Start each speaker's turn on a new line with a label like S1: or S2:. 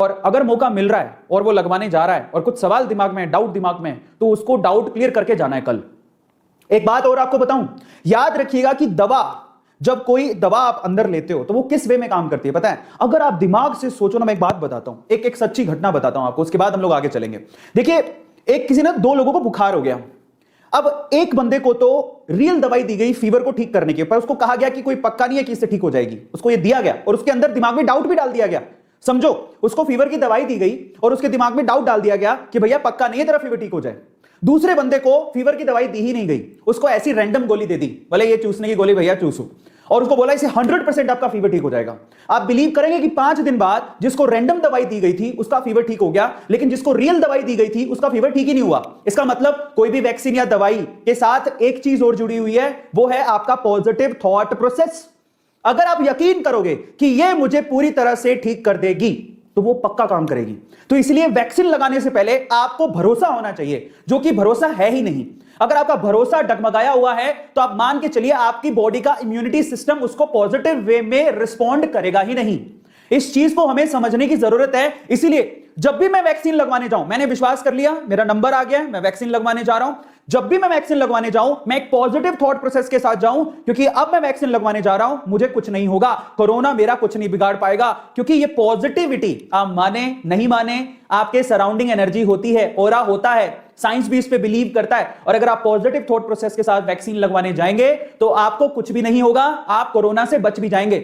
S1: और अगर मौका मिल रहा है और वो लगवाने जा रहा है और कुछ सवाल दिमाग में, डाउट दिमाग में, तो उसको डाउट क्लियर करके जाना है कल। एक बात और आपको बताऊं, याद रखिएगा कि जब कोई दवा आप अंदर लेते हो तो वो किस वे में काम करती है पता है? अगर आप दिमाग से सोचो ना, मैं एक बात बताता हूं, एक सच्ची घटना बताता हूं आपको, उसके बाद हम लोग आगे चलेंगे। देखिए, एक किसी ने 2 लोगों को बुखार हो गया। अब एक बंदे को तो रियल दवाई दी गई फीवर को ठीक करने के, पर उसको कहा गया कि कोई पक्का नहीं है कि इससे ठीक हो जाएगी। उसको ये दिया गया और उसके अंदर दिमाग में डाउट भी डाल दिया गया। समझो, उसको फीवर की दवाई दी गई और उसके दिमाग में डाउट डाल दिया गया कि भैया पक्का नहीं है तेरा फीवर ठीक हो जाए। दूसरे बंदे को फीवर की दवाई दी ही नहीं गई, उसको ऐसी रैंडम गोली दे दी, बोले ये चूसने की गोली भैया चूसो, और उसको बोला इसे 100% आपका फीवर ठीक हो जाएगा। आप बिलीव करेंगे कि 5 दिन बाद जिसको रैंडम दवाई दी गई थी उसका फीवर ठीक हो गया, लेकिन जिसको रियल दवाई दी गई थी उसका फीवर ठीक ही नहीं हुआ। इसका मतलब कोई भी वैक्सीन या दवाई के साथ एक चीज और जुड़ी हुई है, वो है आपका पॉजिटिव थॉट प्रोसेस। अगर आप यकीन करोगे कि ये मुझे पूरी तरह से ठीक कर देगी तो वो पक्का काम करेगी। तो इसलिए वैक्सीन लगाने से पहले आपको भरोसा होना चाहिए, जो कि भरोसा है ही नहीं। अगर आपका भरोसा डगमगाया हुआ है तो आप मान के चलिए आपकी बॉडी का इम्यूनिटी सिस्टम उसको पॉजिटिव वे में रिस्पॉन्ड करेगा ही नहीं। इस चीज को हमें समझने की जरूरत है। इसीलिए जब भी मैं वैक्सीन लगवाने जाऊं, मैंने विश्वास कर लिया, मेरा नंबर आ गया, मैं वैक्सीन लगवाने जा रहा हूं। जब भी मैं वैक्सीन लगवाने जाऊं, मैं एक पॉजिटिव थॉट प्रोसेस के साथ जाऊं, क्योंकि अब मैं वैक्सीन लगवाने जा रहा हूं, मुझे कुछ नहीं होगा, कोरोना मेरा कुछ नहीं बिगाड़ पाएगा। क्योंकि ये पॉजिटिविटी, आप माने नहीं माने, आपके सराउंडिंग एनर्जी होती है, ऑरा होता है, साइंस भी इस पे बिलीव करता है। और अगर आप पॉजिटिव थॉट प्रोसेस के साथ वैक्सीन लगवाने जाएंगे तो आपको कुछ भी नहीं होगा, आप कोरोना से बच भी जाएंगे।